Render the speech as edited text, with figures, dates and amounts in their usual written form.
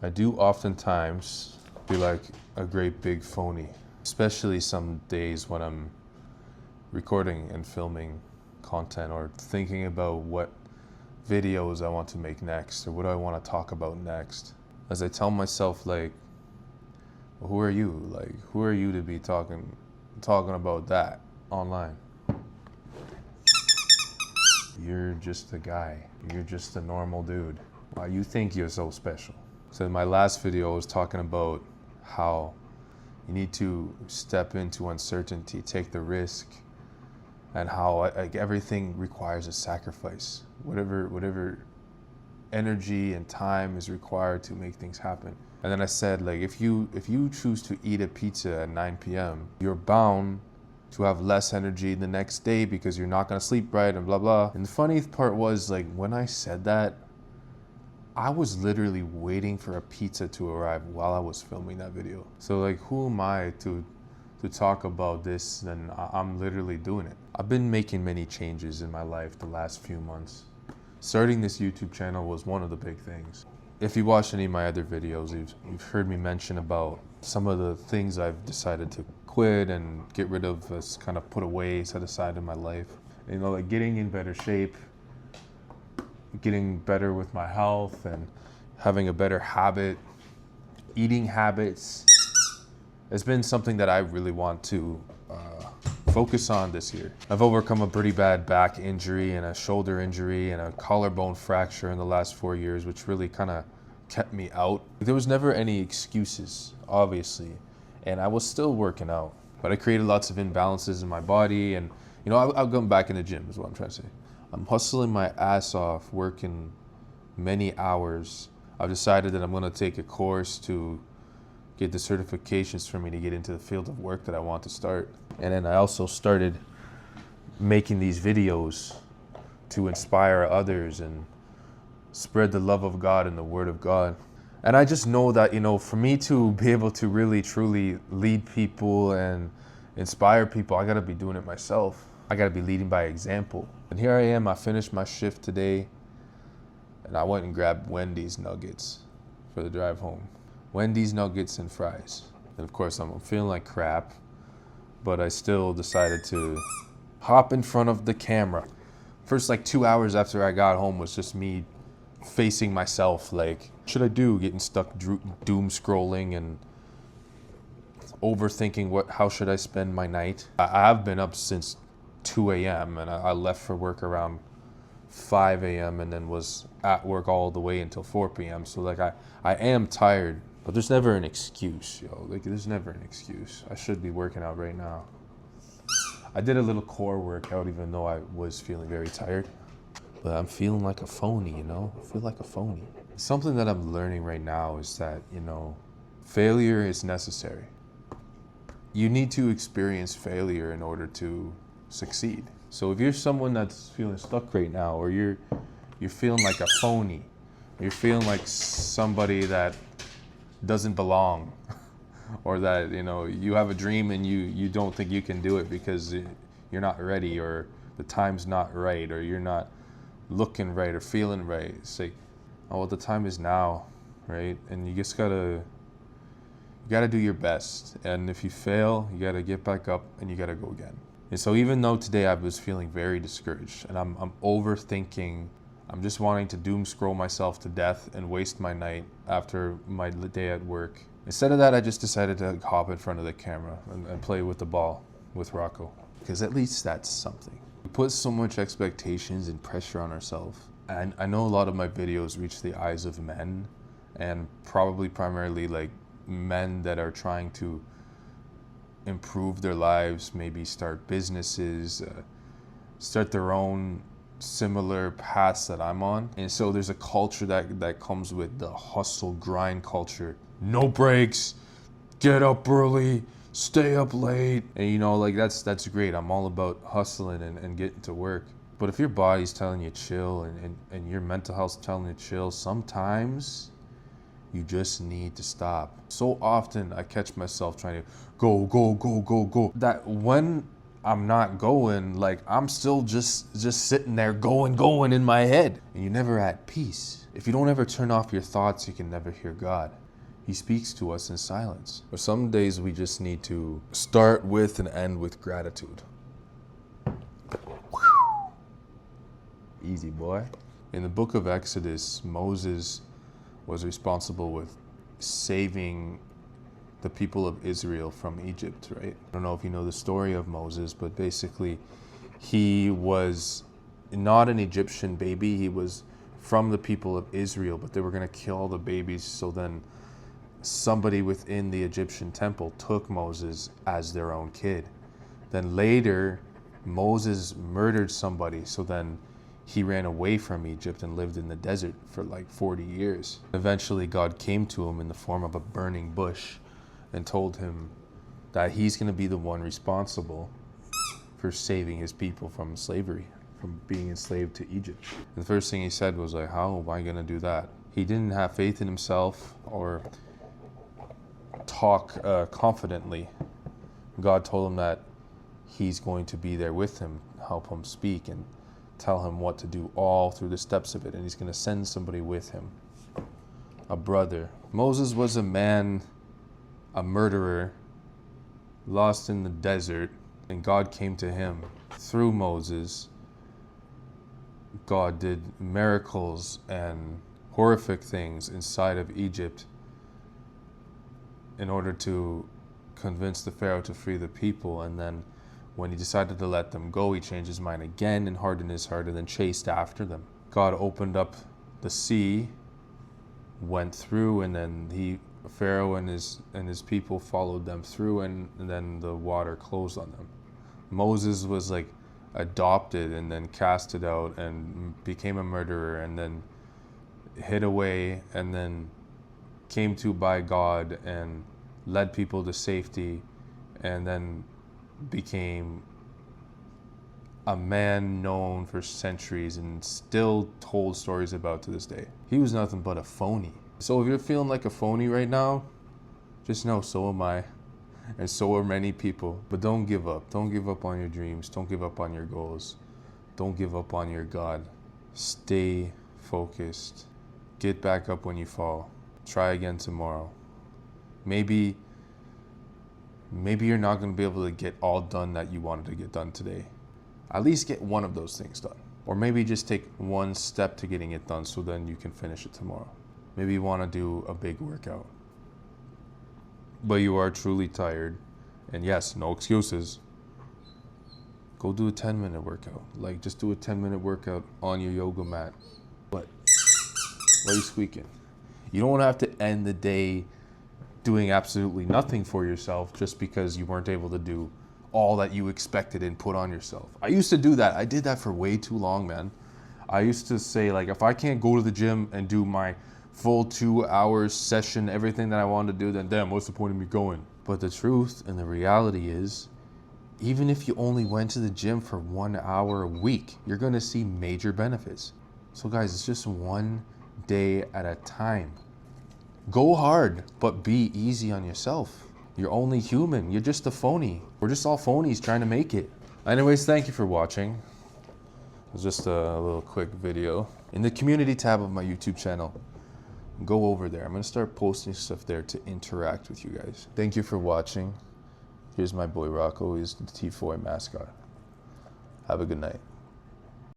I do oftentimes feel like a great big phony, especially some days when I'm recording and filming content or thinking about what videos I want to make next or what I want to talk about next. As I tell myself, like, well, who are you? Like, who are you to be talking about that online? You're just a guy. You're just a normal dude. Why you think you're so special? So in my last video, I was talking about how you need to step into uncertainty, take the risk, and how like everything requires a sacrifice. Whatever energy and time is required to make things happen. And then I said, like, if you choose to eat a pizza at 9 p.m., you're bound to have less energy the next day because you're not gonna sleep right and blah blah. And the funny part was, like, when I said that, I was literally waiting for a pizza to arrive while I was filming that video. So like, who am I to talk about this? And I'm literally doing it. I've been making many changes in my life the last few months. Starting this YouTube channel was one of the big things. If you watch any of my other videos, you've heard me mention about some of the things I've decided to quit and get rid of, kind of put away, set aside in my life. You know, like getting in better shape, getting better with my health and having a better eating habits. It's been something that I really want to focus on this year. I've overcome a pretty bad back injury and a shoulder injury and a collarbone fracture in the last 4 years, which really kind of kept me out. There was never any excuses, obviously, and I was still working out, but I created lots of imbalances in my body, and you know, I'll go back in the gym is what I'm trying to say. I'm hustling my ass off, working many hours. I've decided that I'm gonna take a course to get the certifications for me to get into the field of work that I want to start. And then I also started making these videos to inspire others and spread the love of God and the word of God. And I just know that, you know, for me to be able to really, truly lead people and inspire people, I gotta be doing it myself. I gotta be leading by example. And here I am, I finished my shift today, and I went and grabbed Wendy's nuggets for the drive home. Wendy's nuggets and fries. And of course, I'm feeling like crap, but I still decided to hop in front of the camera. First, like 2 hours after I got home was just me facing myself, like, what should I do? Getting stuck doom scrolling and overthinking how should I spend my night. I've been up since 2 a.m. and I left for work around 5 a.m. and then was at work all the way until 4 p.m. So like I am tired, but there's never an excuse, yo. Like there's never an excuse. I should be working out right now. I did a little core workout even though I was feeling very tired, but I'm feeling like a phony, you know? I feel like a phony. Something that I'm learning right now is that, you know, failure is necessary. You need to experience failure in order to succeed. So if you're someone that's feeling stuck right now, or you're feeling like a phony, you're feeling like somebody that doesn't belong, or that, you know, you have a dream and you don't think you can do it because you're not ready, or the time's not right, or you're not looking right or feeling right. It's like, oh, well, the time is now, right? And you just gotta do your best. And if you fail, you gotta get back up and you gotta go again. And so even though today I was feeling very discouraged and I'm overthinking, I'm just wanting to doom scroll myself to death and waste my night after my day at work. Instead of that, I just decided to hop in front of the camera and play with the ball with Rocco. Because at least that's something. We put so much expectations and pressure on ourselves. And I know a lot of my videos reach the eyes of men, and probably primarily like men that are trying to improve their lives, maybe start businesses, start their own similar paths that I'm on. And so there's a culture that comes with the hustle grind culture. No breaks, get up early, stay up late. And you know, like that's great. I'm all about hustling and getting to work. But if your body's telling you chill and your mental health's telling you chill, sometimes you just need to stop. So often I catch myself trying to go. That when I'm not going, like I'm still just sitting there going in my head. And you're never at peace. If you don't ever turn off your thoughts, you can never hear God. He speaks to us in silence. But some days we just need to start with and end with gratitude. Easy, boy. In the book of Exodus, Moses was responsible with saving the people of Israel from Egypt, right? I don't know if you know the story of Moses, but basically he was not an Egyptian baby. He was from the people of Israel, but they were going to kill all the babies. So then somebody within the Egyptian temple took Moses as their own kid. Then later, Moses murdered somebody. So then he ran away from Egypt and lived in the desert for like 40 years. Eventually, God came to him in the form of a burning bush and told him that he's going to be the one responsible for saving his people from slavery, from being enslaved to Egypt. And the first thing he said was like, how am I going to do that? He didn't have faith in himself or talk confidently. God told him that he's going to be there with him, help him speak and tell him what to do all through the steps of it. And he's going to send somebody with him, a brother. Moses was a man, a murderer, lost in the desert, and God came to him. Through Moses, God did miracles and horrific things inside of Egypt in order to convince the Pharaoh to free the people. And then when he decided to let them go, he changed his mind again and hardened his heart and then chased after them. God opened up the sea, went through, and then Pharaoh and his people followed them through, and then the water closed on them. Moses was like adopted and then casted out and became a murderer and then hid away and then came to by God and led people to safety and then became a man known for centuries and still told stories about to this day. He was nothing but a phony. So if you're feeling like a phony right now, just know so am I, and so are many people. But don't give up. Don't give up on your dreams. Don't give up on your goals. Don't give up on your God. Stay focused. Get back up when you fall. Try again tomorrow. Maybe you're not going to be able to get all done that you wanted to get done today. At least get one of those things done. Or maybe just take one step to getting it done so then you can finish it tomorrow. Maybe you want to do a big workout, but you are truly tired. And yes, no excuses. Go do a 10-minute workout. Like just do a 10-minute workout on your yoga mat. What? Why are you squeaking? You don't have to end the day doing absolutely nothing for yourself just because you weren't able to do all that you expected and put on yourself. I used to do that. I did that for way too long, man. I used to say, like, if I can't go to the gym and do my full 2 hours session, everything that I wanted to do, then damn, what's the point of me going? But the truth and the reality is, even if you only went to the gym for 1 hour a week, you're gonna see major benefits. So guys, it's just one day at a time. Go hard, but be easy on yourself. You're only human. You're just a phony. We're just all phonies trying to make it. Anyways, thank you for watching. It was just a little quick video. In the community tab of my YouTube channel, go over there. I'm going to start posting stuff there to interact with you guys. Thank you for watching. Here's my boy Rocco. He's the T4 mascot. Have a good night.